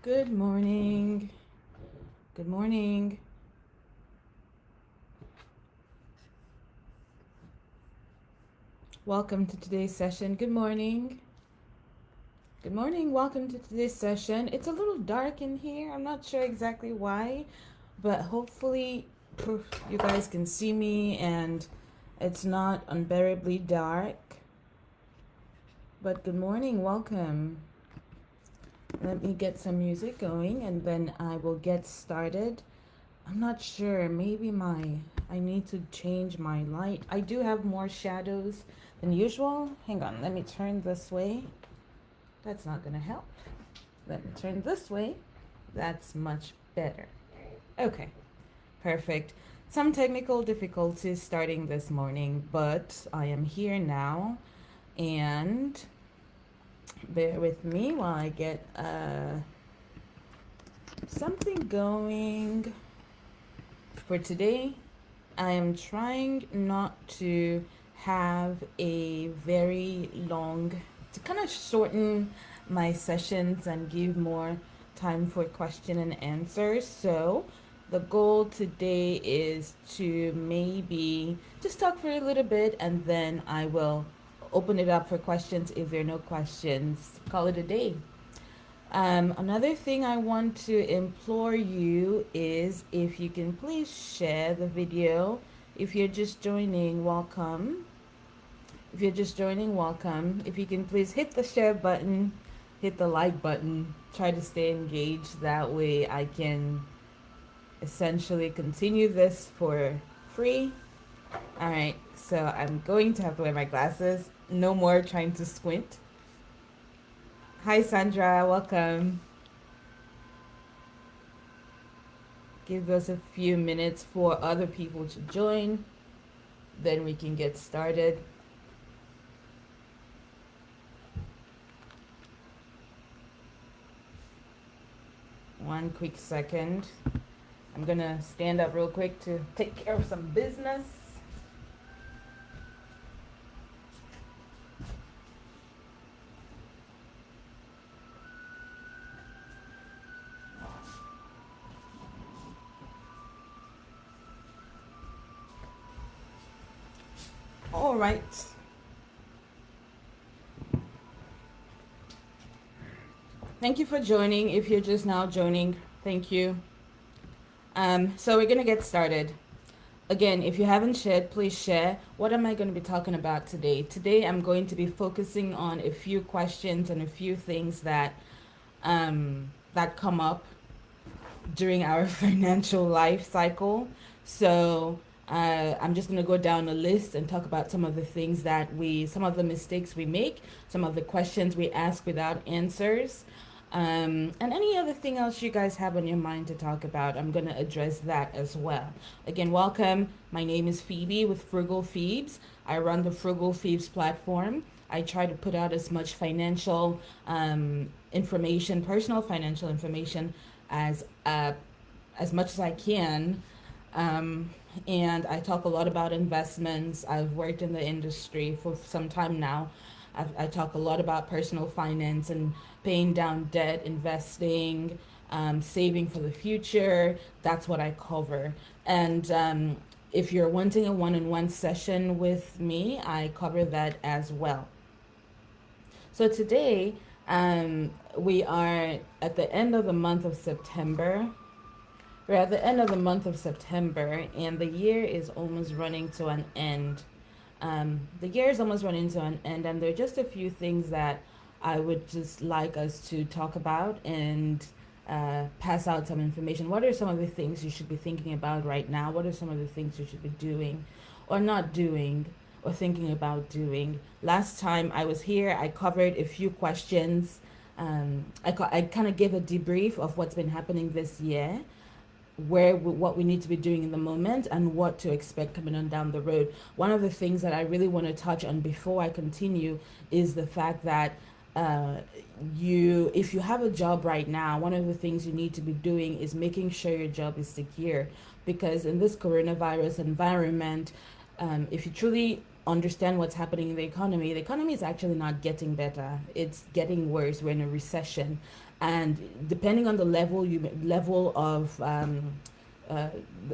Good morning. Good morning. Welcome to today's session. Good morning. Good morning. Welcome to today's session. It's a little dark in here. I'm not sure exactly why, but hopefully you guys can see me and it's not unbearably dark. But good morning. Welcome. Let me get some music going and then I will get started. I'm not sure. Maybe I need to change my light. I do have more shadows than usual. Hang on. Let me turn this way. That's not going to help. Let me turn this way. That's much better. Okay. Perfect. Some technical difficulties starting this morning, but I am here now. And bear with me while I get something going. For today, I am trying not to have a very long, to kind of shorten my sessions and give more time for question and answers. So the goal today is to maybe just talk for a little bit and then I will open it up for questions. If there are no questions, call it a day. Another thing I want to implore you is if you can please share the video. If you're just joining, welcome. If you're just joining, welcome. If you can please hit the share button, hit the like button, try to stay engaged. That way I can essentially continue this for free. All right, so I'm going to have to wear my glasses. No more trying to squint. Hi, Sandra, welcome. Give us a few minutes for other people to join, then we can get started. One quick second. I'm gonna stand up real quick to take care of some business. All right. Thank you for joining. If you're just now joining, thank you. So we're gonna get started. Again, if you haven't shared, please share. What am I going to be talking about today? Today, I'm going to be focusing on a few questions and a few things that that come up during our financial life cycle. So I'm just going to go down a list and talk about some of the things some of the mistakes we make, some of the questions we ask without answers, and any other thing else you guys have on your mind to talk about. I'm going to address that as well. Again, welcome. My name is Phoebe with Frugal Phoebes. I run the Frugal Phoebes platform. I try to put out as much financial information, personal financial information, as much as I can. And I talk a lot about investments. I've worked in the industry for some time now. I talk a lot about personal finance and paying down debt, investing, saving for the future. That's what I cover. And if you're wanting a one-on-one session with me, I cover that as well. So today, we are at the end of the month of September. We're at the end of the month of September, and the year is almost running to an end. The year is almost running to an end, and there are just a few things that I would just like us to talk about and pass out some information. What are some of the things you should be thinking about right now? What are some of the things you should be doing or not doing or thinking about doing? Last time I was here, I covered a few questions. I kind of gave a debrief of what's been happening this year, what we need to be doing in the moment and what to expect coming on down the road. One of the things that I really want to touch on before I continue is the fact that if you have a job right now, one of the things you need to be doing is making sure your job is secure, because in this coronavirus environment, if you truly understand what's happening in the economy is actually not getting better. It's getting worse. We're in a recession, and depending on the level of uh,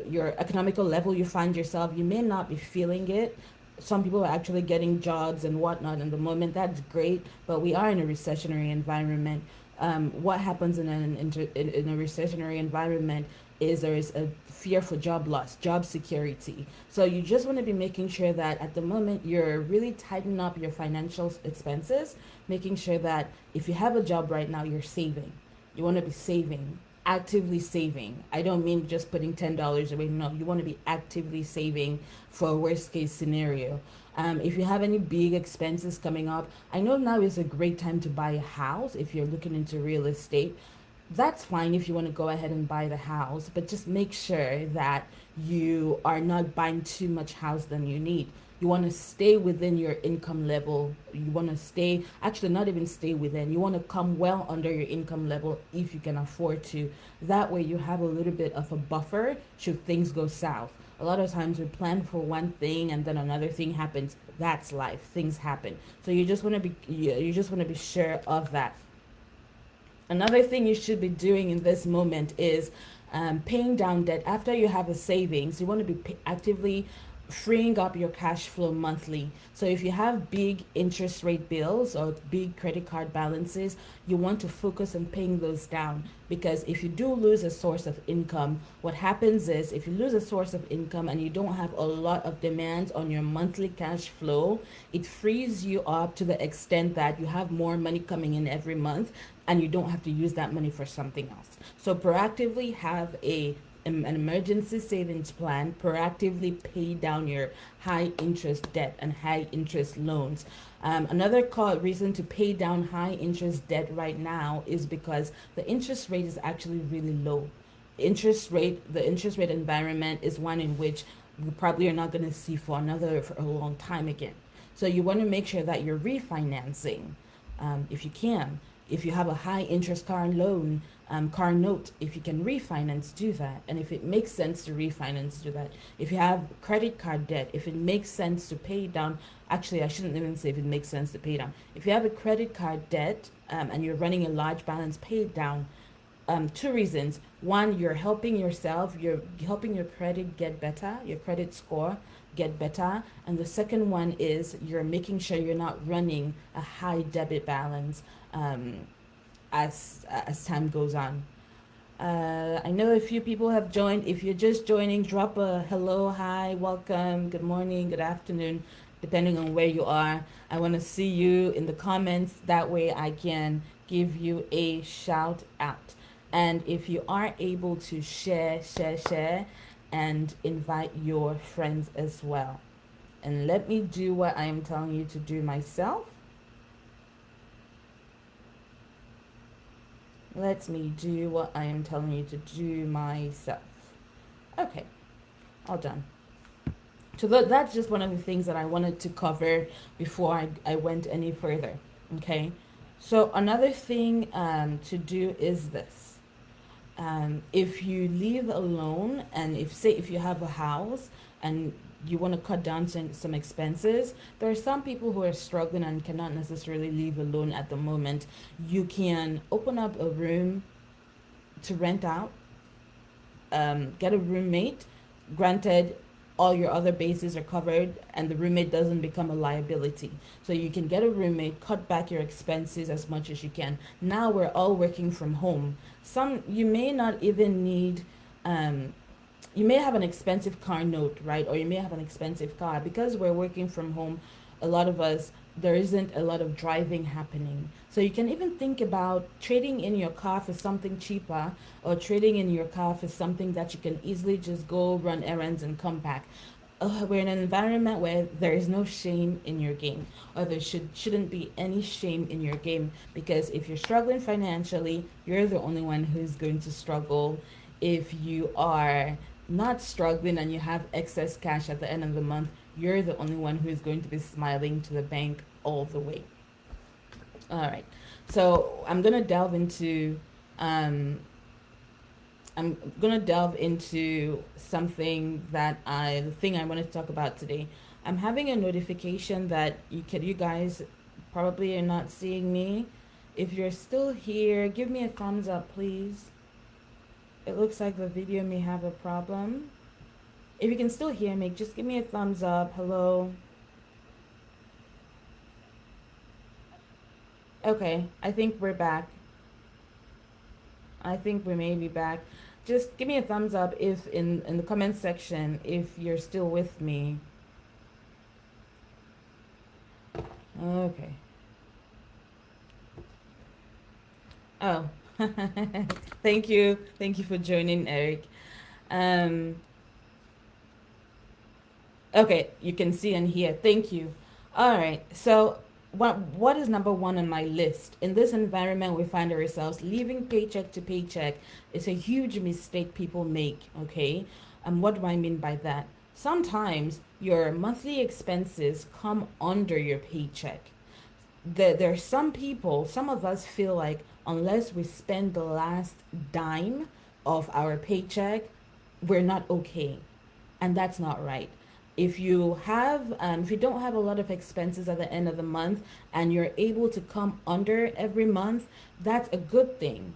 your economical level you find yourself, you may not be feeling it. Some people are actually getting jobs and whatnot in the moment. That's great, but we are in a recessionary environment. What happens in a recessionary environment is there is a fear for job loss, job security. So you just want to be making sure that at the moment you're really tightening up your financial expenses, making sure that if you have a job right now, you're saving. You want to be saving, actively saving. I don't mean just putting $10 away. No, you want to be actively saving for a worst case scenario. If you have any big expenses coming up, I know now is a great time to buy a house if you're looking into real estate. That's fine if you want to go ahead and buy the house, but just make sure that you are not buying too much house than you need. You want to stay within your income level. You want to stay, actually, not even stay within. You want to come well under your income level if you can afford to. That way, you have a little bit of a buffer should things go south. A lot of times we plan for one thing and then another thing happens. That's life. Things happen. So you just want to be sure of that. Another thing you should be doing in this moment is paying down debt. After you have a savings, you want to be actively freeing up your cash flow monthly. So if you have big interest rate bills or big credit card balances, you want to focus on paying those down, because if you do lose a source of income, what happens is if you lose a source of income and you don't have a lot of demands on your monthly cash flow, it frees you up to the extent that you have more money coming in every month and you don't have to use that money for something else. So proactively have an emergency savings plan, proactively pay down your high interest debt and high interest loans. Another reason to pay down high interest debt right now is because the interest rate is actually really low. The interest rate environment is one in which we probably are not going to see for a long time again. So you want to make sure that you're refinancing, if you can. If you have a high interest car note, if you can refinance, do that. And if it makes sense to refinance, do that. If you have credit card debt, if it makes sense to pay down, actually, I shouldn't even say if it makes sense to pay down. If you have a credit card debt and you're running a large balance, pay it down. Two reasons. One, you're helping yourself, you're helping your credit get better, your credit score get better. And the second one is you're making sure you're not running a high debit balance as time goes on. I know a few people have joined. If you're just joining, drop a hello, hi, welcome, good morning, good afternoon, depending on where you are. I want to see you in the comments. That way I can give you a shout out. And if you are able to share, and invite your friends as well. And let me do what I am telling you to do myself. Let me do what I am telling you to do myself. Okay, all done. So that's just one of the things that I wanted to cover before I went any further. Okay, so another thing to do is this. If you live alone, and if you have a house and you want to cut down some expenses, there are some people who are struggling and cannot necessarily live alone at the moment. You can open up a room to rent out, get a roommate. Granted, all your other bases are covered and the roommate doesn't become a liability. So you can get a roommate, cut back your expenses as much as you can. Now we're all working from home. You may not even need, you may have an expensive car note, right? Or you may have an expensive car. Because we're working from home, a lot of us, there isn't a lot of driving happening. So you can even think about trading in your car for something cheaper, or trading in your car for something that you can easily just go run errands and come back. We're in an environment where there is no shame in your game, or there shouldn't be any shame in your game, because if you're struggling financially, you're the only one who's going to struggle. If you are not struggling and you have excess cash at the end of the month, you're the only one who is going to be smiling to the bank all the way. All right, so I'm gonna delve into something the thing I wanted to talk about today. I'm having a notification that you guys probably are not seeing me. If you're still here, give me a thumbs up, please. It looks like the video may have a problem. If you can still hear me, just give me a thumbs up. Hello. Okay, I think we're back. I think we may be back. Just give me a thumbs up if in the comment section if you're still with me. Okay. Oh. Thank you. Thank you for joining, Eric. Um okay, you can see and hear. Thank you. All right. So what is number one on my list? In this environment we find ourselves, living paycheck to paycheck is a huge mistake people make, okay? And what do I mean by that? Sometimes your monthly expenses come under your paycheck. There's some people, some of us feel like unless we spend the last dime of our paycheck, we're not okay, and that's not right. If you don't have a lot of expenses at the end of the month and you're able to come under every month, that's a good thing.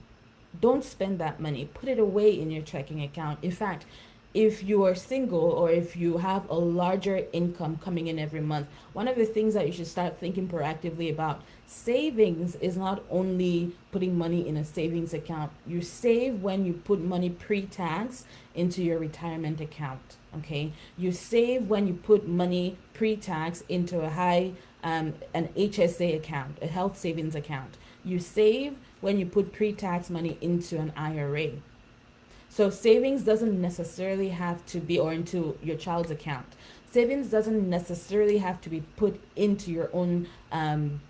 Don't spend that money. Put it away in your checking account. In fact, if you are single or if you have a larger income coming in every month, one of the things that you should start thinking proactively about, savings is not only putting money in a savings account. You save when you put money pre-tax into your retirement account. Okay, you save when you put money pre-tax into an HSA account, a health savings account. You save when you put pre-tax money into an IRA. So savings doesn't necessarily have to be, or into your child's account. Savings doesn't necessarily have to be put into your own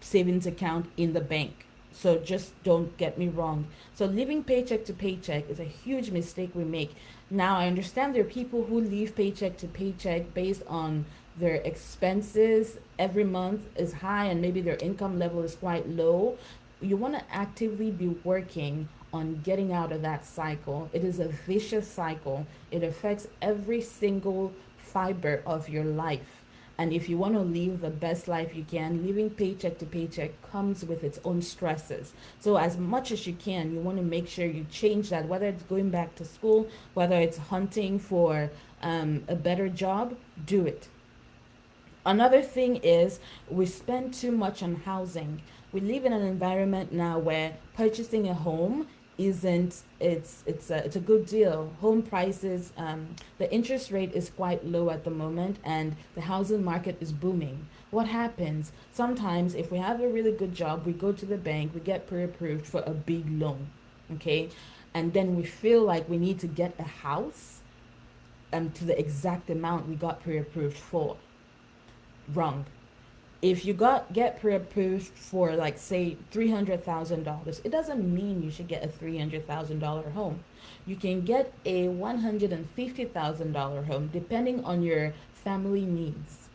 savings account in the bank. So just don't get me wrong. So living paycheck to paycheck is a huge mistake we make. Now I understand there are people who live paycheck to paycheck based on their expenses every month is high and maybe their income level is quite low. You want to actively be working on getting out of that cycle. It is a vicious cycle. It affects every single fiber of your life. And if you want to live the best life you can, living paycheck to paycheck comes with its own stresses. So as much as you can, you want to make sure you change that, whether it's going back to school, whether it's hunting for a better job, do it. Another thing is we spend too much on housing. We live in an environment now where purchasing a home isn't it's a good deal. Home prices, the interest rate is quite low at the moment, and the housing market is booming. What happens? Sometimes, if we have a really good job, we go to the bank, we get pre-approved for a big loan, okay, and then we feel like we need to get a house to the exact amount we got pre-approved for. Wrong. If you get pre-approved for, like, say $300,000, it doesn't mean you should get a $300,000 home. You can get a $150,000 home depending on your family needs.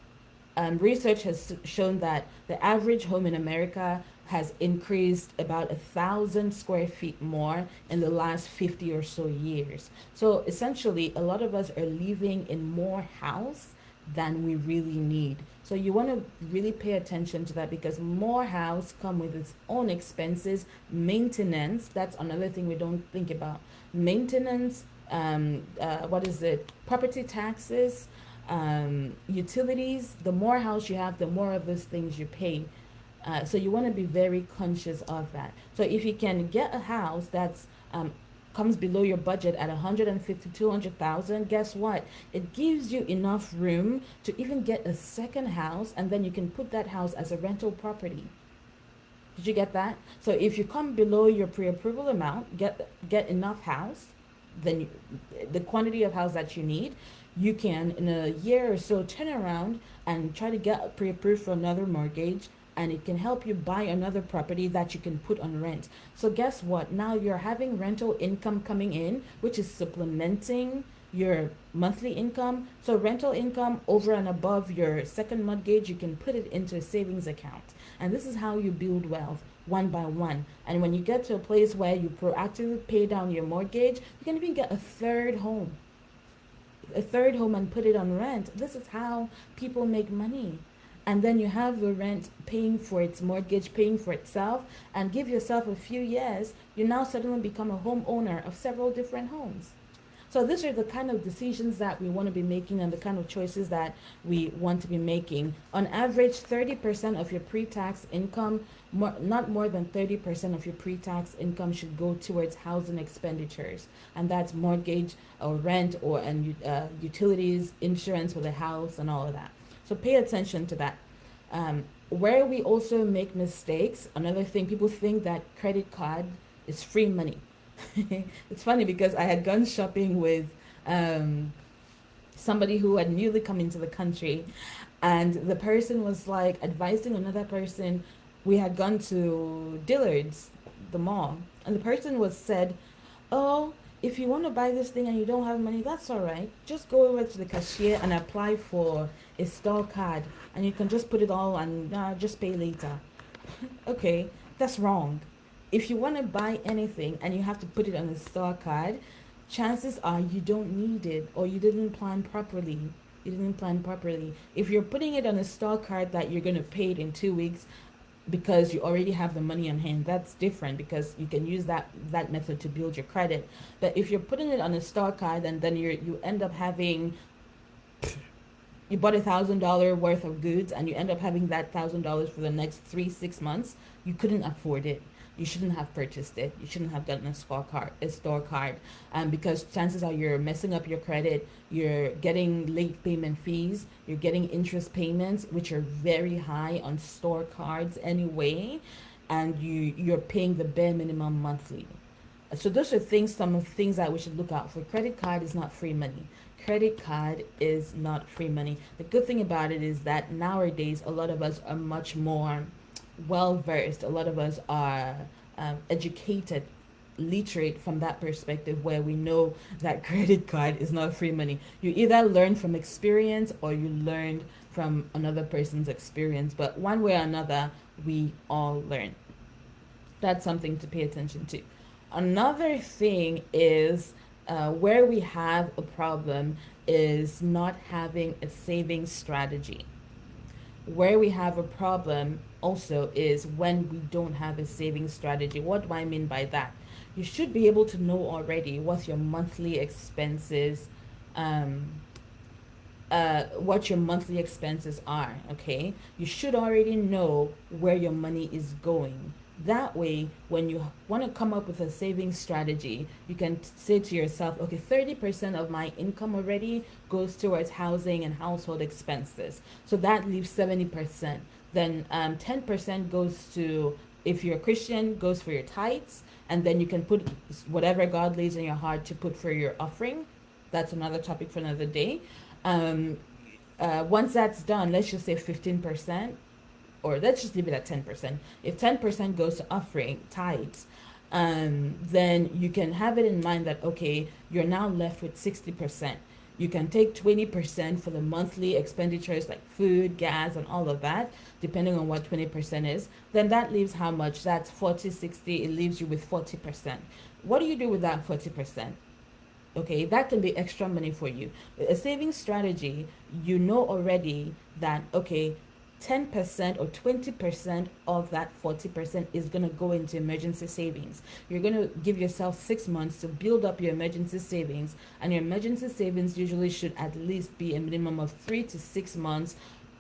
Research has shown that the average home in America has increased about 1,000 square feet more in the last 50 or so years. So essentially, a lot of us are living in more house than we really need. So you want to really pay attention to that, because more house come with its own expenses. Maintenance, that's another thing we don't think about. Maintenance, what is it? Property taxes, utilities. The more house you have, the more of those things you pay. So you want to be very conscious of that. So if you can get a house that's comes below your budget at 150, 200,000, guess what? It gives you enough room to even get a second house, and then you can put that house as a rental property. Did you get that? So if you come below your pre-approval amount, get enough house, then the quantity of house that you need, you can in a year or so turn around and try to get pre-approved for another mortgage, and it can help you buy another property that you can put on rent. So guess what? Now you're having rental income coming in, which is supplementing your monthly income. So rental income over and above your second mortgage, you can put it into a savings account. And this is how you build wealth, one by one. And when you get to a place where you proactively pay down your mortgage, you can even get a third home. a third home and put it on rent. This is how people make money. And then you have the rent paying for its mortgage, paying for itself, and give yourself a few years, you now suddenly become a homeowner of several different homes. So these are the kind of decisions that we want to be making and the kind of choices that we want to be making. On average, 30% of your pre-tax income, not more than 30% of your pre-tax income should go towards housing expenditures. And that's mortgage or rent or utilities, insurance for the house and all of that. So pay attention to that. Where we also make mistakes, another thing, people think that credit card is free money. It's funny because I had gone shopping with um, somebody who had newly come into the country, and the person was like advising another person. We had gone to Dillard's, the mall, and the person was said, "Oh, if you want to buy this thing and you don't have money, that's all right. Just go over to the cashier and apply for a store card, and you can just put it all and just pay later." Okay, that's wrong. If you want to buy anything and you have to put it on a store card, chances are you don't need it or you didn't plan properly. You didn't plan properly. If you're putting it on a store card that you're going to pay it in 2 weeks because you already have the money on hand, that's different because you can use that method to build your credit. But if you're putting it on a store card and then you end up having, you bought $1,000 worth of goods and you end up having that $1,000 for the next 3-6 months, you couldn't afford it. You shouldn't have purchased it. You shouldn't have gotten a store card, because chances are you're messing up your credit. You're getting late payment fees. You're getting interest payments, which are very high on store cards anyway, and you're paying the bare minimum monthly. So those are some of the things that we should look out for. Credit card is not free money. Credit card is not free money. The good thing about it is that nowadays a lot of us are much more well versed. A lot of us are educated, literate from that perspective, where we know that credit card is not free money. You either learn from experience or you learned from another person's experience, but one way or another, we all learn. That's something to pay attention to. Another thing is where we have a problem is not having a saving strategy. Where we have a problem also is when we don't have a saving strategy. What do I mean by that? You should be able to know already what your monthly expenses are. Okay, you should already know where your money is going. That way, when you want to come up with a saving strategy, you can say to yourself, okay, 30% of my income already goes towards housing and household expenses. So that leaves 70%. Then 10% goes to, if you're a Christian, goes for your tithes. And then you can put whatever God lays in your heart to put for your offering. That's another topic for another day. Once that's done, let's just say 15%. Or let's just leave it at 10%. If 10% goes to offering, tithes, then you can have it in mind that, okay, you're now left with 60%. You can take 20% for the monthly expenditures like food, gas, and all of that, depending on what 20% is. Then that leaves how much? That's 40, 60. It leaves you with 40%. What do you do with that 40%? Okay, that can be extra money for you. A saving strategy, you know already that, okay, 10% or 20% of that 40% is going to go into emergency savings. You're going to give yourself 6 months to build up your emergency savings, and your emergency savings usually should at least be a minimum of 3 to 6 months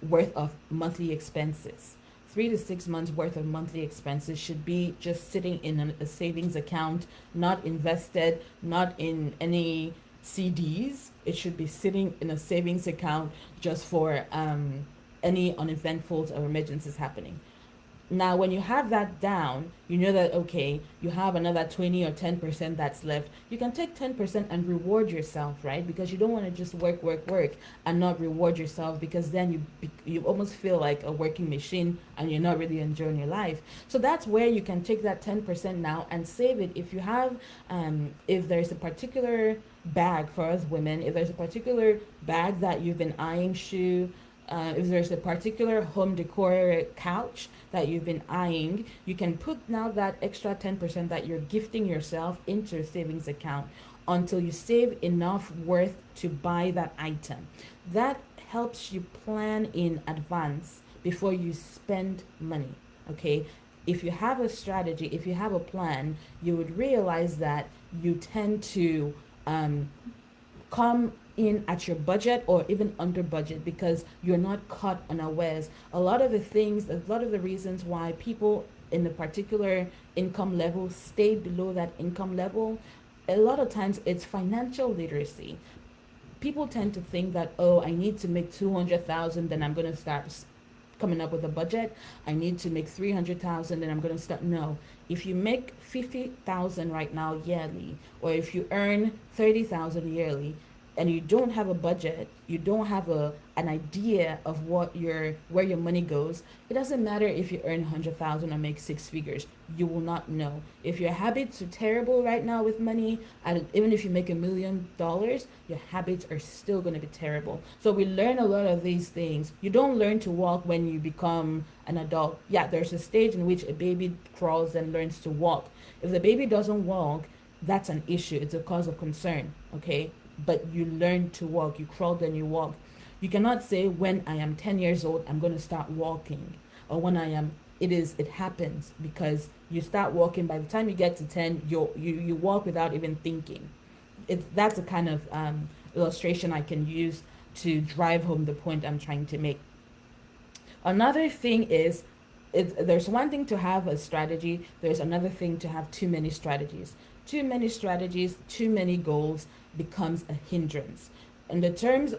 worth of monthly expenses. 3 to 6 months worth of monthly expenses should be just sitting in a savings account, not invested, not in any CDs. It should be sitting in a savings account just for any uneventful or emergencies happening. Now, when you have that down, you know that, okay, you have another 20 or 10% that's left. You can take 10% and reward yourself, right? Because you don't want to just work and not reward yourself, because then you almost feel like a working machine and you're not really enjoying your life. So that's where you can take that 10% now and save it. If you have, if there's a particular bag for us women, if there's a particular bag that you've been eyeing, shoe, If there's a particular home decor couch that you've been eyeing, you can put now that extra 10% that you're gifting yourself into a savings account until you save enough worth to buy that item. That helps you plan in advance before you spend money. Okay, if you have a strategy, if you have a plan, you would realize that you tend to come in at your budget or even under budget because you're not caught unawares. A lot of the reasons why people in a particular income level stay below that income level, a lot of times it's financial literacy. People tend to think that, oh, I need to make 200,000, then I'm going to start coming up with a budget. I need to make 300,000 and I'm going to start. No, if you make 50,000 right now yearly, or if you earn 30,000 yearly, and you don't have a budget, you don't have an idea of where your money goes, it doesn't matter if you earn 100,000 or make six figures. You will not know. If your habits are terrible right now with money, and even if you make $1 million, your habits are still going to be terrible. So we learn a lot of these things. You don't learn to walk when you become an adult. Yeah, there's a stage in which a baby crawls and learns to walk. If the baby doesn't walk, that's an issue. It's a cause of concern. Okay, but you learn to walk. You crawl, then you walk. You cannot say when I am 10 years old, I'm going to start walking, or when I am. It happens because you start walking. By the time you get to 10, you walk without even thinking. That's a kind of illustration I can use to drive home the point I'm trying to make. Another thing is, there's one thing to have a strategy. There's another thing to have too many strategies. Too many strategies, too many goals becomes a hindrance. In terms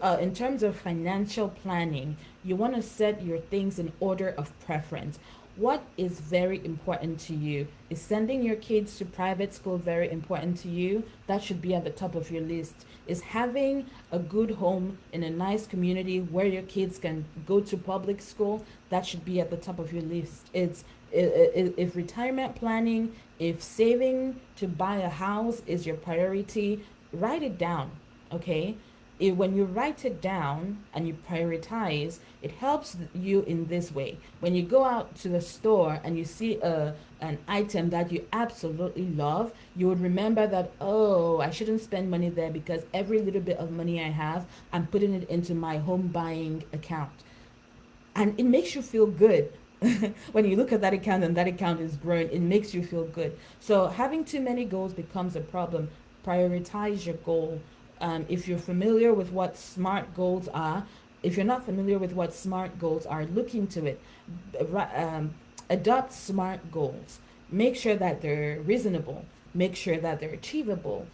of financial planning, you want to set your things in order of preference. What is very important to you? Is sending your kids to private school very important to you? That should be at the top of your list. Is having a good home in a nice community where your kids can go to public school? That should be at the top of your list. If retirement planning, if saving to buy a house is your priority, write it down. Okay, when you write it down and you prioritize, it helps you in this way. When you go out to the store and you see an item that you absolutely love, you would remember that, oh, I shouldn't spend money there because every little bit of money I have, I'm putting it into my home buying account. And it makes you feel good. When you look at that account and that account is growing, it makes you feel good. So having too many goals becomes a problem. Prioritize your goal. If you're familiar with what SMART goals are, if you're not familiar with what SMART goals are, look into it. Adopt SMART goals. Make sure that they're reasonable. Make sure that they're achievable.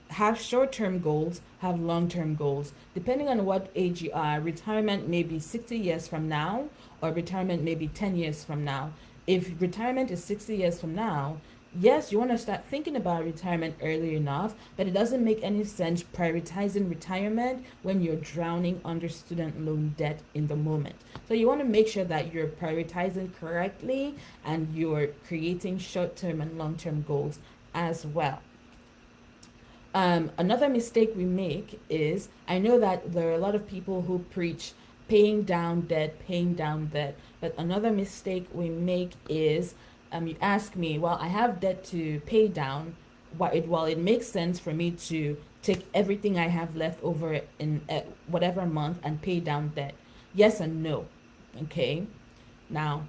Have short-term goals, have long-term goals. Depending on what age you are, retirement may be 60 years from now, or retirement may be 10 years from now. If retirement is 60 years from now, yes, you want to start thinking about retirement early enough, but it doesn't make any sense prioritizing retirement when you're drowning under student loan debt in the moment. So you want to make sure that you're prioritizing correctly and you're creating short-term and long-term goals as well. Another mistake we make is, I know that there are a lot of people who preach paying down debt, but another mistake we make is, you ask me, well, I have debt to pay down. While it makes sense for me to take everything I have left over in whatever month and pay down debt. Yes and no. Okay. Now,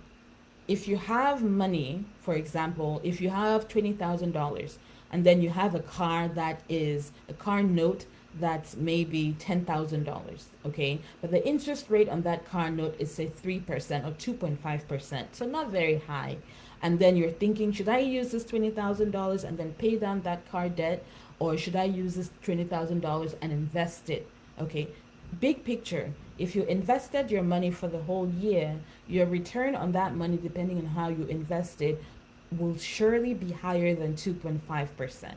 if you have money, for example, if you have $20,000 and then you have a car that is a car note that's maybe $10,000, okay? But the interest rate on that car note is say 3% or 2.5%, so not very high. And then you're thinking, should I use this $20,000 and then pay down that car debt, or should I use this $20,000 and invest it? Okay, big picture. If you invested your money for the whole year, your return on that money, depending on how you invest it, will surely be higher than 2.5%.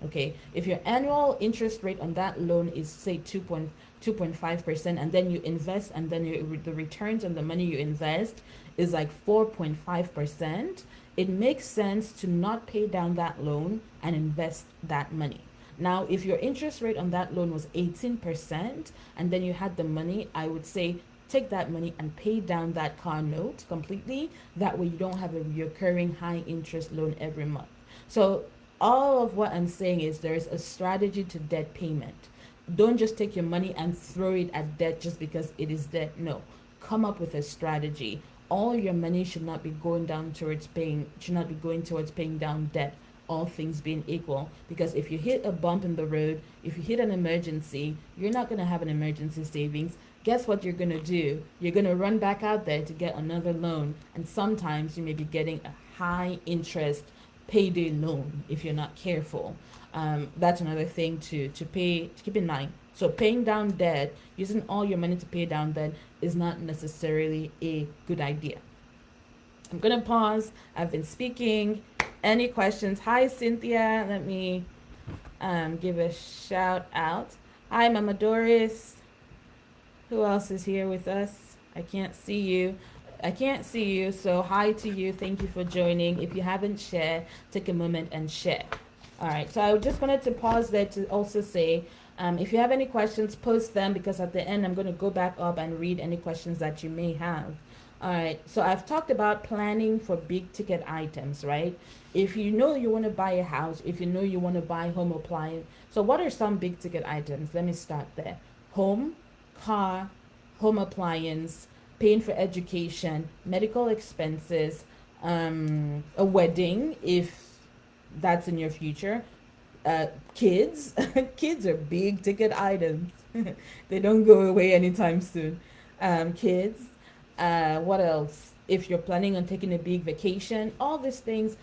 Okay, if your annual interest rate on that loan is say 2.5%, and then you invest, and then the returns on the money you invest is like 4.5%, it makes sense to not pay down that loan and invest that money. Now, if your interest rate on that loan was 18% and then you had the money, I would say take that money and pay down that car note completely. That way you don't have a recurring high interest loan every month. So all of what I'm saying is there's a strategy to debt payment. Don't just take your money and throw it at debt just because it is debt. No, come up with a strategy. All your money should not be going down towards paying, should not be going towards paying down debt, all things being equal. Because if you hit a bump in the road, if you hit an emergency, you're not going to have an emergency savings. Guess what you're going to do? You're going to run back out there to get another loan. And sometimes you may be getting a high interest payday loan if you're not careful. That's another thing to keep in mind. So paying down debt, using all your money to pay down debt, is not necessarily a good idea. I'm gonna pause. I've been speaking. Any questions? Hi, Cynthia. Let me give a shout out. Hi, Mama Doris. Who else is here with us? I can't see you. So hi to you. Thank you for joining. If you haven't shared, take a moment and share. All right. So I just wanted to pause there to also say, if you have any questions, post them, because at the end I'm going to go back up and read any questions that you may have. All right. So I've talked about planning for big ticket items, right? If you know you want to buy a house, if you know you want to buy home appliance. So what are some big ticket items? Let me start there. Home, car, home appliance, paying for education, medical expenses, a wedding if that's in your future. Kids, kids are big ticket items. They don't go away anytime soon. Kids, what else? If you're planning on taking a big vacation, all these things.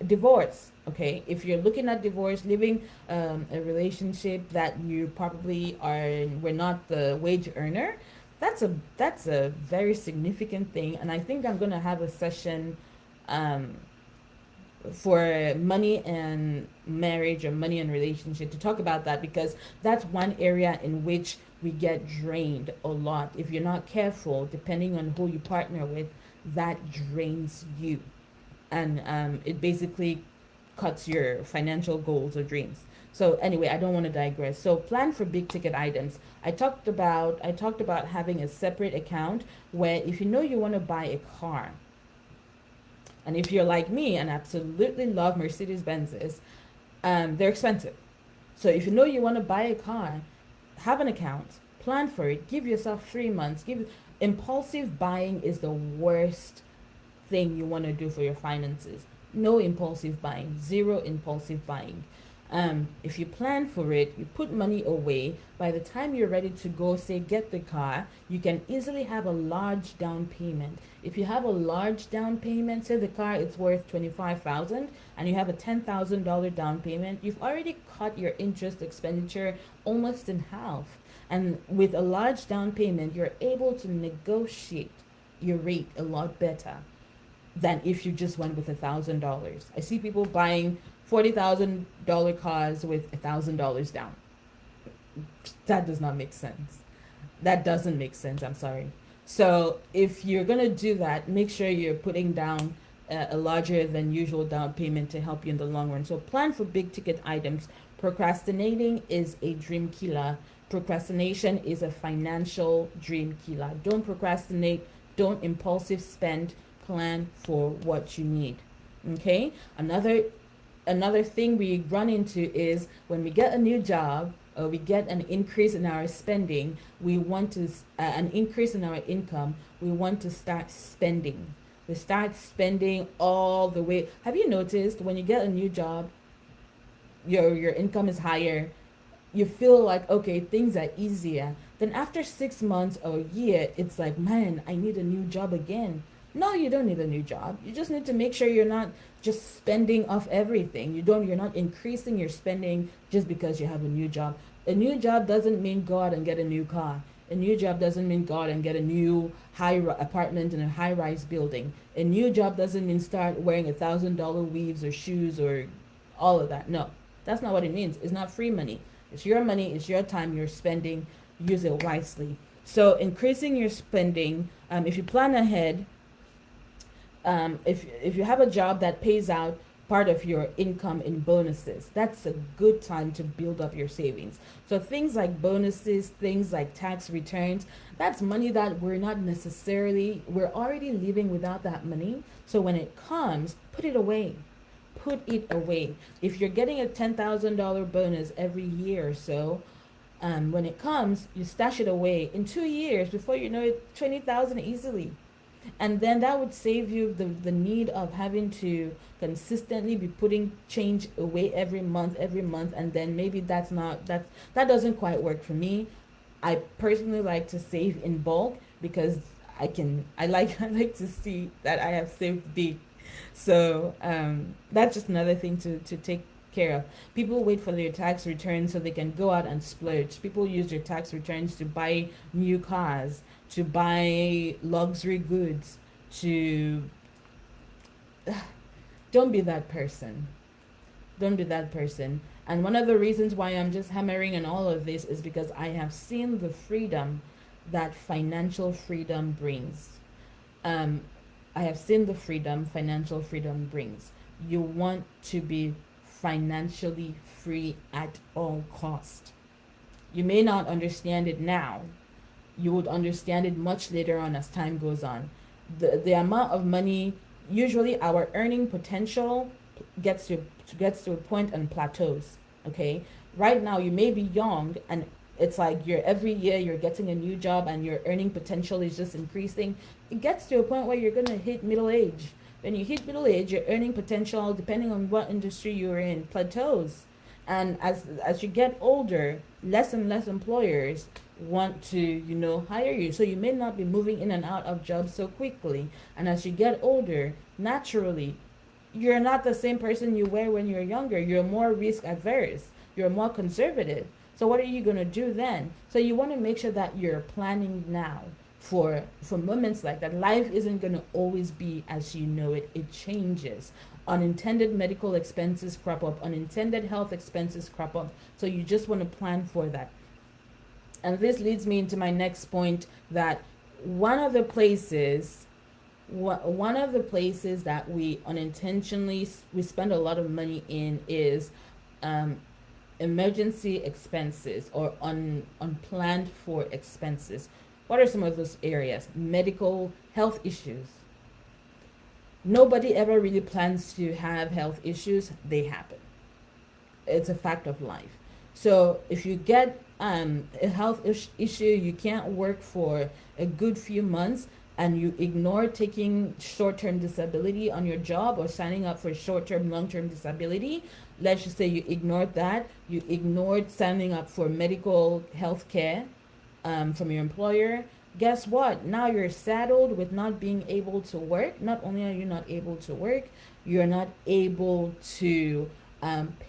Divorce, okay? If you're looking at divorce, living a relationship that you probably were not the wage earner, that's a very significant thing. And I think I'm gonna have a session for money and marriage, or money and relationship, to talk about that, because that's one area in which we get drained a lot. If you're not careful, depending on who you partner with, that drains you, and it basically cuts your financial goals or dreams. So anyway, I don't want to digress. So plan for big ticket items. I talked about having a separate account where, if you know you want to buy a car, and if you're like me and absolutely love Mercedes Benzes, they're expensive. So if you know you want to buy a car, have an account, plan for it, give yourself 3 months. Impulsive buying is the worst thing you want to do for your finances. No impulsive buying, zero impulsive buying. If you plan for it, you put money away. By the time you're ready to go, say, get the car, you can easily have a large down payment. If you have a large down payment, say the car is worth $25,000 and you have a $10,000 down payment, you've already cut your interest expenditure almost in half. And with a large down payment, you're able to negotiate your rate a lot better than if you just went with $1,000. I see people buying $40,000 cars with $1,000 down. That does not make sense. That doesn't make sense. I'm sorry. So if you're gonna do that, make sure you're putting down a larger than usual down payment to help you in the long run. So plan for big ticket items. Procrastinating is a dream killer. Procrastination is a financial dream killer. Don't procrastinate. Don't impulsive spend. Plan for what you need. Okay? Another thing we run into is when we get a new job, or we get an increase in our spending, we want to an increase in our income, we want to start spending. We start spending all the way. Have you noticed when you get a new job, your income is higher, you feel like, okay, things are easier. Then after 6 months or a year, it's like, man, I need a new job again. No, you don't need a new job. You just need to make sure you're not just spending off everything. You're not increasing your spending just because you have a new job. A new job doesn't mean go out and get a new car. A new job doesn't mean go out and get a new apartment in a high-rise building. A new job doesn't mean start wearing $1,000 weaves or shoes or all of that. No, that's not what it means. It's not free money. It's your money. It's your time. You're spending. Use it wisely. So increasing your spending, if you plan ahead, if you have a job that pays out part of your income in bonuses. That's a good time to build up your savings. So things like bonuses, things like tax returns, that's money that we're already living without that money. So when it comes, put it away. Put it away. If you're getting a $10,000 bonus every year or so, when it comes, you stash it away. In 2 years, before you know it, 20,000 easily. And then that would save you the need of having to consistently be putting change away every month, and then maybe that doesn't quite work for me. I personally like to save in bulk because I like I like to see that I have saved big. So that's just another thing to take care of. People wait for their tax returns so they can go out and splurge. People use their tax returns to buy new cars, to buy luxury goods, to don't be that person. Don't be that person. And one of the reasons why I'm just hammering on all of this is because I have seen the freedom that financial freedom brings. Um, I have seen the freedom financial freedom brings. You want to be financially free at all cost. You may not understand it now. You would understand it much later on as time goes on. The amount of money, usually our earning potential gets to a point and plateaus. Okay, right now you may be young and it's like you're every year you're getting a new job and your earning potential is just increasing. It gets to a point where you're gonna hit middle age. When you hit middle age, your earning potential, depending on what industry you're in, plateaus. And as you get older, less and less employers want to hire you, so you may not be moving in and out of jobs so quickly. And as you get older, naturally you're not the same person you were when you're younger. You're more risk adverse, you're more conservative. So what are you going to do then? So you want to make sure that you're planning now for moments like that. Life isn't going to always be as you know it. It changes. Unintended medical expenses crop up, unintended health expenses crop up. So you just want to plan for that. And this leads me into my next point, that one of the places that we unintentionally we spend a lot of money in is emergency expenses or unplanned for expenses. What are some of those areas? Medical health issues. Nobody ever really plans to have health issues. They happen. It's a fact of life. So if you get a health issue, you can't work for a good few months, and you ignore taking short-term disability on your job or signing up for short-term, long-term disability. Let's just say you ignored that. You ignored signing up for medical health care from your employer. Guess what? Now you're saddled with not being able to work. Not only are you not able to work, you're not able to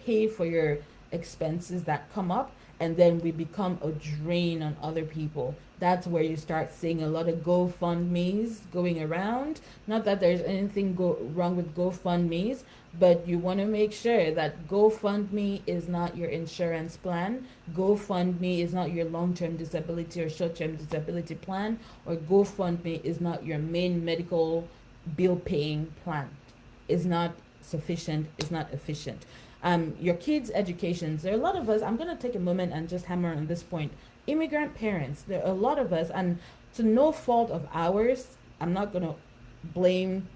pay for your expenses that come up, and then we become a drain on other people. That's where you start seeing a lot of GoFundMe's going around. Not that there's anything wrong with GoFundMe's, but you want to make sure that GoFundMe is not your insurance plan. GoFundMe is not your long-term disability or short-term disability plan, or GoFundMe is not your main medical bill paying plan. It's not sufficient, it's not efficient. Your kids' educations. There are a lot of us, I'm going to take a moment and just hammer on this point. Immigrant parents, there are a lot of us, and to no fault of ours, I'm not going to blame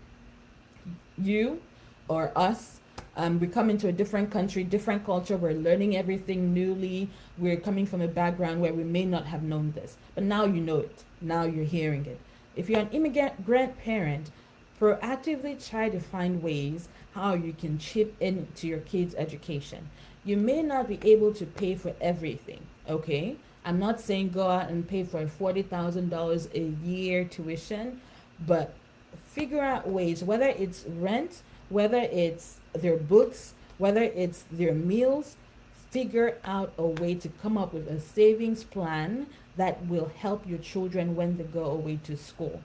you or us. We come into a different country, different culture. We're learning everything newly. We're coming from a background where we may not have known this, but now you know it. Now you're hearing it. If you're an immigrant parent, proactively try to find ways how you can chip into your kids' education. You may not be able to pay for everything, okay? I'm not saying go out and pay for $40,000 a year tuition, but figure out ways, whether it's rent, whether it's their books, whether it's their meals. Figure out a way to come up with a savings plan that will help your children when they go away to school.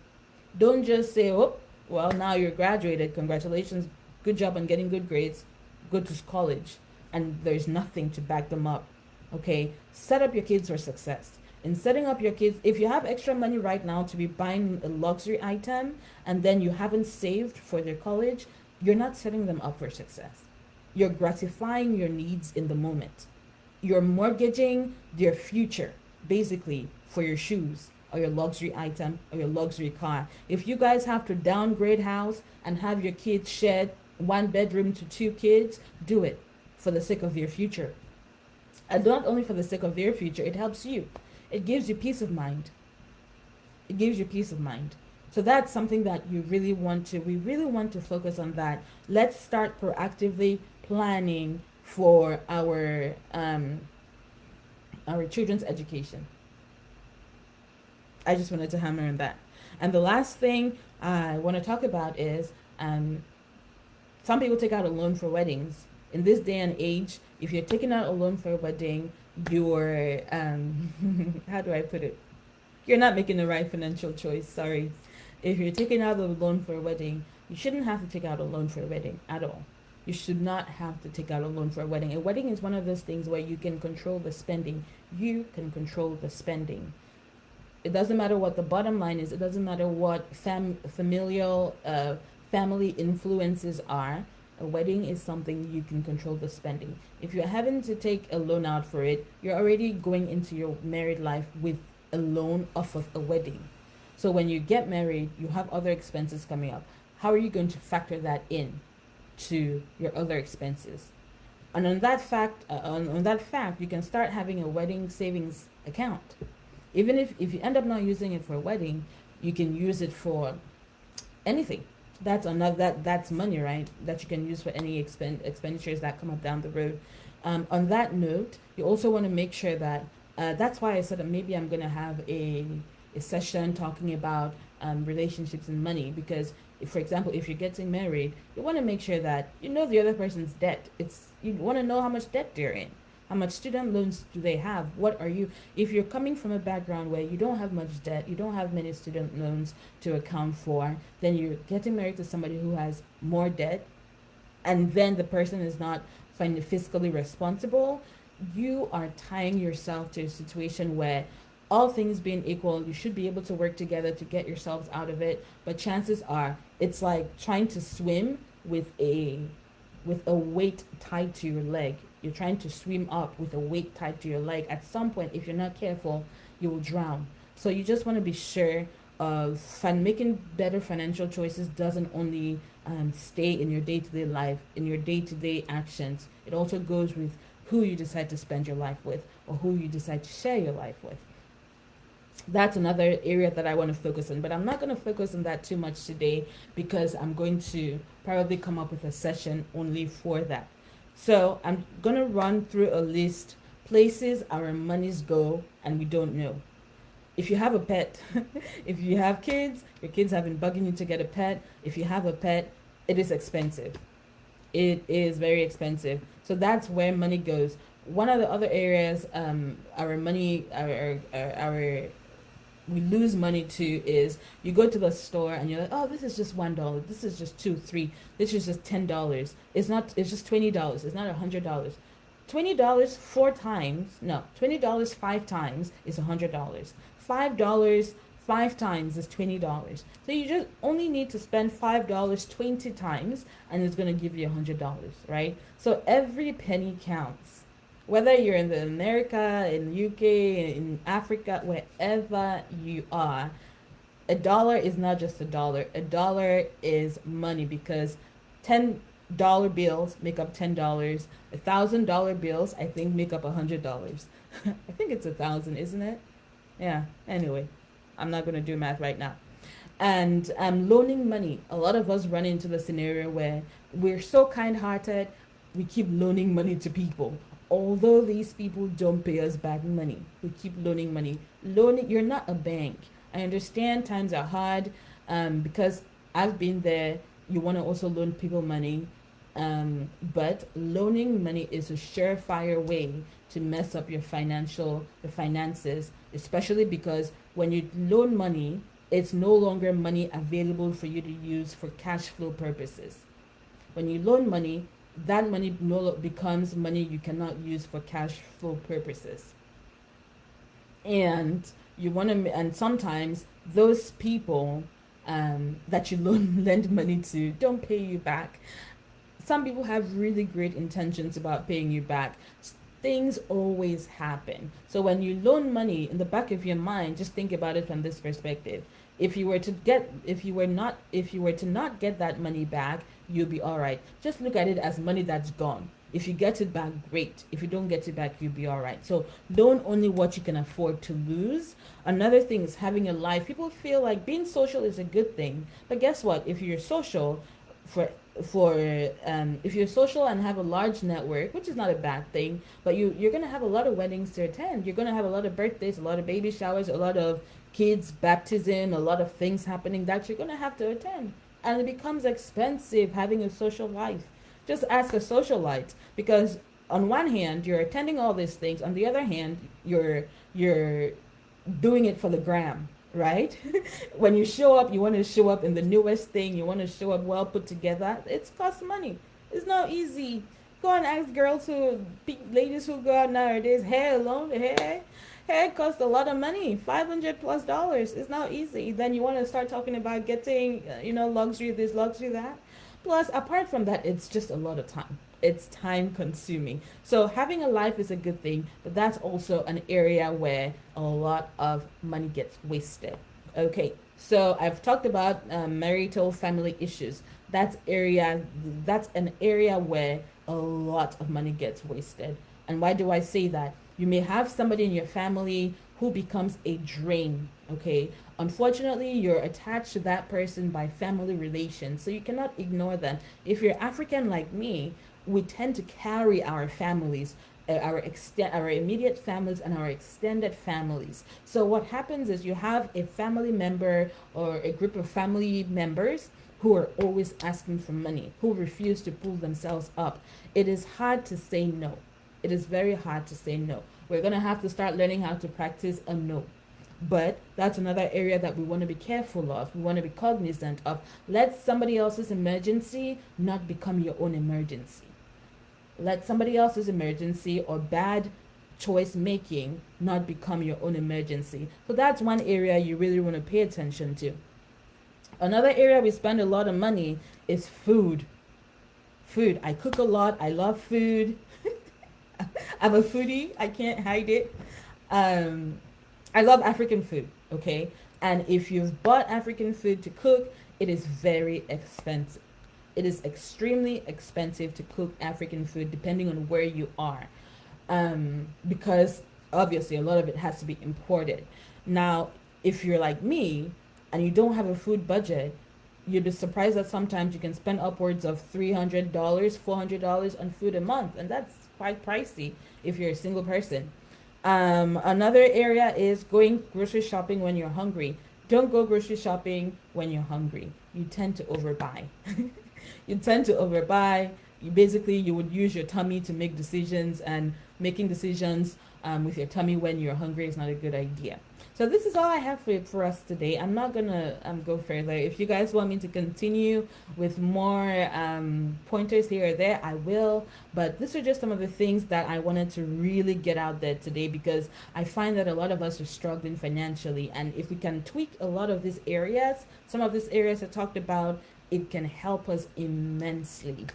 Don't just say, oh, well, now you're graduated, congratulations, good job on getting good grades, go to college, and there's nothing to back them up. Okay, set up your kids for success. In setting up your kids, if you have extra money right now to be buying a luxury item and then you haven't saved for their college, you're not setting them up for success. You're gratifying your needs in the moment. You're mortgaging their future, basically, for your shoes or your luxury item or your luxury car. If you guys have to downgrade house and have your kids shed one bedroom to two kids, do it for the sake of your future. And not only for the sake of their future, it helps you. It gives you peace of mind. It gives you peace of mind. So that's something that we really want to focus on that. Let's start proactively planning for our children's education. I just wanted to hammer on that. And the last thing I want to talk about is some people take out a loan for weddings. In this day and age, if you're taking out a loan for a wedding, you're how do I put it? You're not making the right financial choice. Sorry. If you're taking out a loan for a wedding, you shouldn't have to take out a loan for a wedding at all. You should not have to take out a loan for a wedding. A wedding is one of those things where you can control the spending. You can control the spending. It doesn't matter what the bottom line is. It doesn't matter what familial family influences are. A wedding is something you can control the spending. If you're having to take a loan out for it, you're already going into your married life with a loan off of a wedding. So when you get married, you have other expenses coming up. How are you going to factor that in to your other expenses? And on that fact, you can start having a wedding savings account. Even if you end up not using it for a wedding, you can use it for anything. That's money, right? That you can use for any expenditures that come up down the road. On that note, you also want to make sure that that's why I said that maybe I'm gonna have a session talking about relationships and money, because if, for example, if you're getting married, you want to make sure that you know the other person's debt. You want to know how much debt they're in. How much student loans do they have? What are you, if you're coming from a background where you don't have much debt, you don't have many student loans to account for, then you're getting married to somebody who has more debt, and then the person is not fiscally responsible, you are tying yourself to a situation where, all things being equal, you should be able to work together to get yourselves out of it. But chances are, it's like trying to swim with a weight tied to your leg. You're trying to swim up with a weight tied to your leg. At some point, if you're not careful, you will drown. So you just want to be sure of making better financial choices doesn't only stay in your day-to-day life, in your day-to-day actions. It also goes with who you decide to spend your life with or who you decide to share your life with. That's another area that I want to focus on, but I'm not going to focus on that too much today because I'm going to probably come up with a session only for that. So I'm going to run through a list, places our monies go and we don't know. If you have a pet, if you have kids, your kids have been bugging you to get a pet. If you have a pet, it is expensive. It is very expensive. So that's where money goes. One of the other areas we lose money to is you go to the store and you're like, oh, this is just $1, this is just $2, $3, this is just $10. It's just $20. It's not $100. $20 four times, no, $20 five times is $100. $5 five times is $20. So you just only need to spend $5 20 times and it's going to give you $100, right? So every penny counts. Whether you're in the America, in the UK, in Africa, wherever you are, $1 is not just $1. $1 is money because $10 bills make up $10. $1,000 bills, I think, make up $100. I think it's 1,000, isn't it? Yeah. Anyway, I'm not going to do math right now. And loaning money. A lot of us run into the scenario where we're so kind-hearted, we keep loaning money to people. Although these people don't pay us back money, we keep loaning money. You're not a bank. I understand times are hard because I've been there. You want to also loan people money. But loaning money is a surefire way to mess up your finances, especially because when you loan money, it's no longer money available for you to use for cash flow purposes. When you loan money, that money becomes money you cannot use for cash flow purposes. And and sometimes those people that you lend money to don't pay you back. Some people have really great intentions about paying you back. Things always happen. So when you loan money, in the back of your mind, just think about it from this perspective. If you were to not get that money back, you'll be all right. Just look at it as money that's gone. If you get it back, great. If you don't get it back, you'll be all right. So loan only what you can afford to lose. Another thing is having a life. People feel like being social is a good thing, but guess what? If you're social, for for if you're social and have a large network, which is not a bad thing, but you're gonna have a lot of weddings to attend. You're gonna have a lot of birthdays, a lot of baby showers, a lot of kids baptism, a lot of things happening that you're gonna have to attend, and it becomes expensive having a social life. Just ask a socialite, because on one hand you're attending all these things, on the other hand you're doing it for the gram, right? When you show up, you want to show up in the newest thing, you want to show up well put together. It's cost money. It's not easy. Go and ask girls ladies who go out nowadays, hair alone, hair costs a lot of money, $500 plus. It's not easy. Then you want to start talking about getting, luxury this, luxury that. Plus, apart from that, it's just a lot of time. It's time consuming. So having a life is a good thing, but that's also an area where a lot of money gets wasted. Okay, so I've talked about marital family issues. That's an area where a lot of money gets wasted. And why do I say that? You may have somebody in your family who becomes a drain. Okay, unfortunately, you're attached to that person by family relations, so you cannot ignore them. If you're African like me, we tend to carry our families, our immediate families and our extended families. So what happens is you have a family member or a group of family members who are always asking for money, who refuse to pull themselves up. It is hard to say no. It is very hard to say no. We're going to have to start learning how to practice a no. But that's another area that we want to be careful of. We want to be cognizant of. Let somebody else's emergency not become your own emergency. Let somebody else's emergency or bad choice making not become your own emergency. So that's one area you really want to pay attention to. Another area we spend a lot of money is food. Food. I cook a lot. I love food. I'm a foodie. I can't hide it. I love African food, okay? And if you've bought African food to cook, it is very expensive. It is extremely expensive to cook African food depending on where you are. Because obviously a lot of it has to be imported. Now, if you're like me and you don't have a food budget, you'd be surprised that sometimes you can spend upwards of $300, $400 on food a month. And that's quite pricey if you're a single person. Another area is going grocery shopping when you're hungry. Don't go grocery shopping when you're hungry. You tend to overbuy. You tend to overbuy. You would use your tummy to make decisions, and making decisions with your tummy when you're hungry is not a good idea. So this is all I have for us today. I'm not gonna go further. If you guys want me to continue with more pointers here or there, I will. But these are just some of the things that I wanted to really get out there today, because I find that a lot of us are struggling financially, and if we can tweak a lot of these areas, some of these areas I talked about, it can help us immensely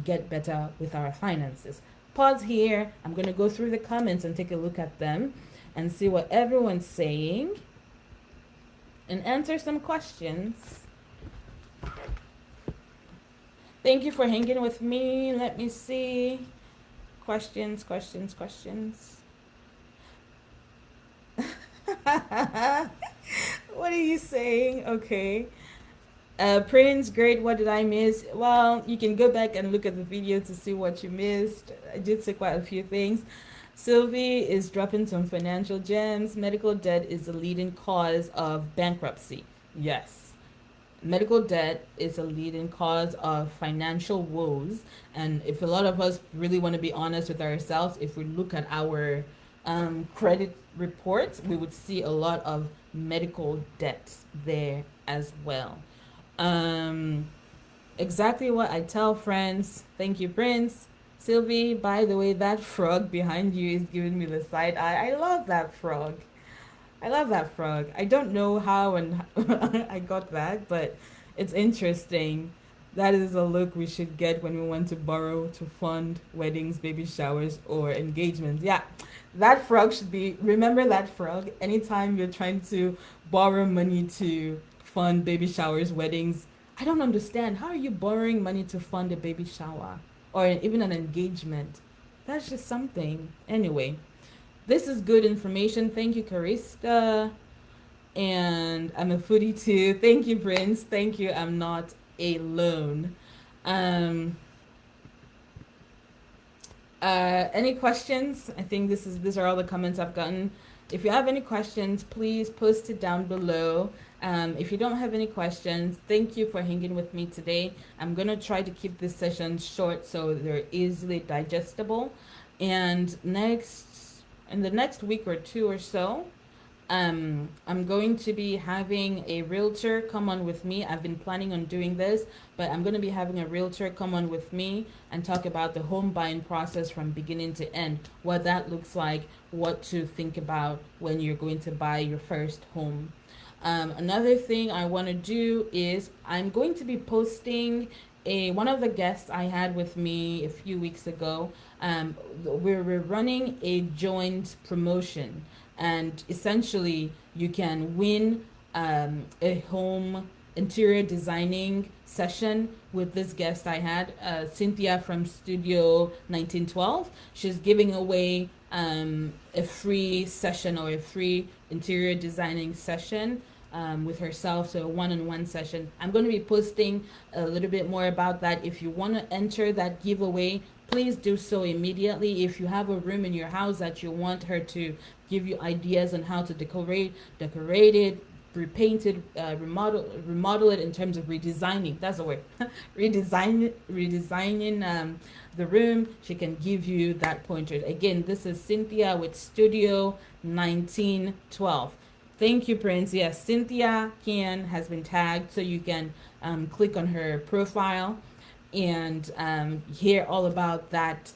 get better with our finances. Pause here. I'm gonna go through the comments and take a look at them and see what everyone's saying and answer some questions. Thank you for hanging with me. Let me see. Questions. What are you saying? Okay. Prince, great. What did I miss? Well, you can go back and look at the video to see what you missed. I did say quite a few things. Sylvie is dropping some financial gems. Medical debt is the leading cause of bankruptcy. Yes. Medical debt is a leading cause of financial woes. And if a lot of us really want to be honest with ourselves, if we look at our credit reports, we would see a lot of medical debts there as well. Exactly what I tell friends. Thank you, Prince. Sylvie, by the way, that frog behind you is giving me the side eye. I love that frog. I love that frog. I don't know how and I got that, but it's interesting. That is a look we should get when we want to borrow to fund weddings, baby showers, or engagements. Yeah, that frog should be. Remember that frog? Anytime you're trying to borrow money to fund baby showers, weddings, I don't understand. How are you borrowing money to fund a baby shower or even an engagement? That's just something. Anyway, this is good information. Thank you, Cariska. And I'm a foodie too. Thank you, Prince. Thank you. I'm not alone. Um, any questions? I think these are all the comments I've gotten. If you have any questions, please post it down below. If you don't have any questions, thank you for hanging with me today. I'm gonna try to keep this session short so they're easily digestible. And in the next week or two or so, I'm going to be having a realtor come on with me. I've been planning on doing this, but I'm going to be having a realtor come on with me and talk about the home buying process from beginning to end, what that looks like, what to think about when you're going to buy your first home. Another thing I want to do is I'm going to be posting one of the guests I had with me a few weeks ago. We're running a joint promotion, and essentially you can win a home interior designing session with this guest I had, Cynthia from Studio 1912. She's giving away a free session or a free interior designing session with herself, so a one-on-one session. I'm going to be posting a little bit more about that. If you want to enter that giveaway, please do so immediately. If you have a room in your house that you want her to give you ideas on how to decorate it, repaint it, remodel it in terms of redesigning. That's the word. redesigning the room. She can give you that pointer. Again, this is Cynthia with Studio 1912. Thank you, Prince. Yes, Cynthia has been tagged, so you can click on her profile and hear all about that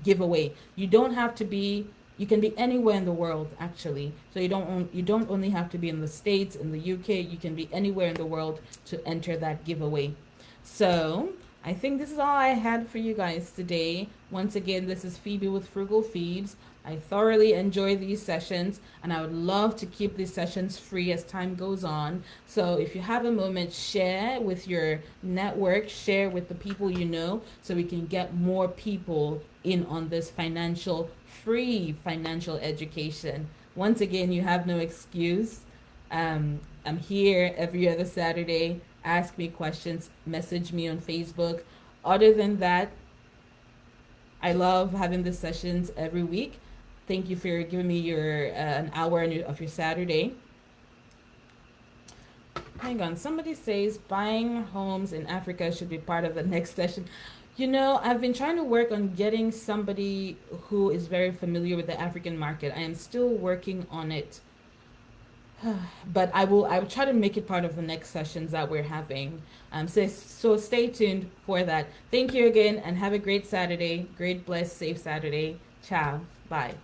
giveaway. You don't have to be. You can be anywhere in the world, actually. So you don't only have to be in the States, in the UK. You can be anywhere in the world to enter that giveaway. So I think this is all I had for you guys today. Once again, this is Phoebe with Frugal Feeds. I thoroughly enjoy these sessions, and I would love to keep these sessions free as time goes on. So if you have a moment, share with your network, share with the people you know, so we can get more people in on this free financial education. Once again, you have no excuse. I'm here every other Saturday. Ask me questions, message me on Facebook. Other than that, I love having the sessions every week. Thank you for giving me your an hour of your Saturday. Hang on, somebody says buying homes in Africa should be part of the next session. You know, I've been trying to work on getting somebody who is very familiar with the African market. I am still working on it. But I will try to make it part of the next sessions that we're having. So stay tuned for that. Thank you again, and have a great Saturday. Great, blessed, safe Saturday. Ciao. Bye.